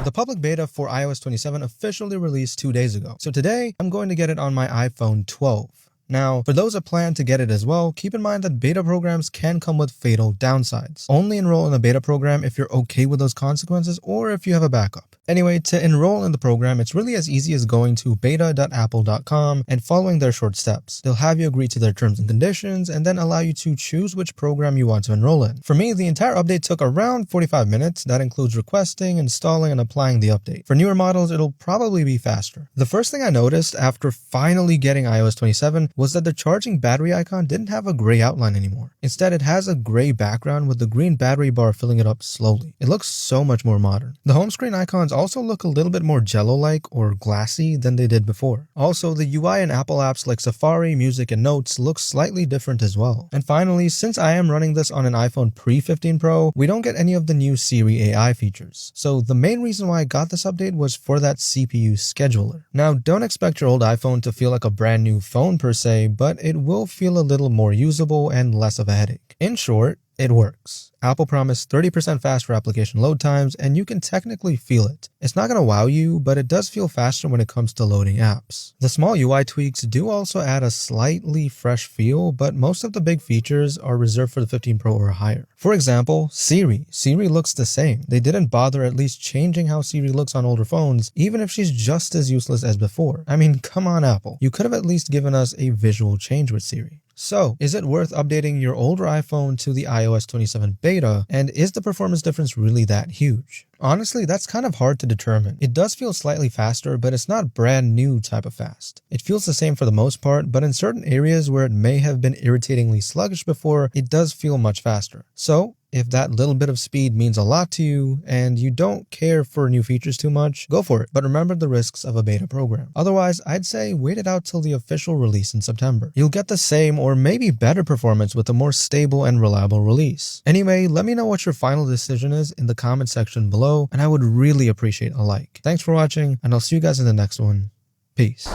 The public beta for iOS 27 officially released 2 days ago, so today I'm going to get it on my iPhone 12. Now, for those that plan to get it as well, keep in mind that beta programs can come with fatal downsides. Only enroll in a beta program if you're okay with those consequences or if you have a backup. Anyway, to enroll in the program, it's really as easy as going to beta.apple.com and following their short steps. They'll have you agree to their terms and conditions and then allow you to choose which program you want to enroll in. For me, the entire update took around 45 minutes. That includes requesting, installing, and applying the update. For newer models, it'll probably be faster. The first thing I noticed after finally getting iOS 27 was that the charging battery icon didn't have a gray outline anymore. Instead, it has a gray background with the green battery bar filling it up slowly. It looks so much more modern. The home screen icons also look a little bit more jello-like or glassy than they did before. Also, the UI in Apple apps like Safari, Music, and Notes looks slightly different as well. And finally, since I am running this on an iPhone pre-15 Pro, we don't get any of the new Siri AI features. So the main reason why I got this update was for that CPU scheduler. Now, don't expect your old iPhone to feel like a brand new phone per se, but it will feel a little more usable and less of a headache. In short, it works. Apple promised 30% faster application load times, and you can technically feel it. It's not going to wow you, but it does feel faster when it comes to loading apps. The small UI tweaks do also add a slightly fresh feel, but most of the big features are reserved for the 15 Pro or higher. For example, Siri. Siri looks the same. They didn't bother at least changing how Siri looks on older phones, even if she's just as useless as before. I mean, come on, Apple. You could have at least given us a visual change with Siri. So, is it worth updating your older iPhone to the iOS 27 beta, and is the performance difference really that huge? Honestly, that's kind of hard to determine. It does feel slightly faster, but it's not brand new type of fast. It feels the same for the most part, but in certain areas where it may have been irritatingly sluggish before, it does feel much faster. So, if that little bit of speed means a lot to you and you don't care for new features too much, go for it. But remember the risks of a beta program. Otherwise, I'd say wait it out till the official release in September. You'll get the same or maybe better performance with a more stable and reliable release. Anyway, let me know what your final decision is in the comment section below, and I would really appreciate a like. Thanks for watching, and I'll see you guys in the next one. Peace.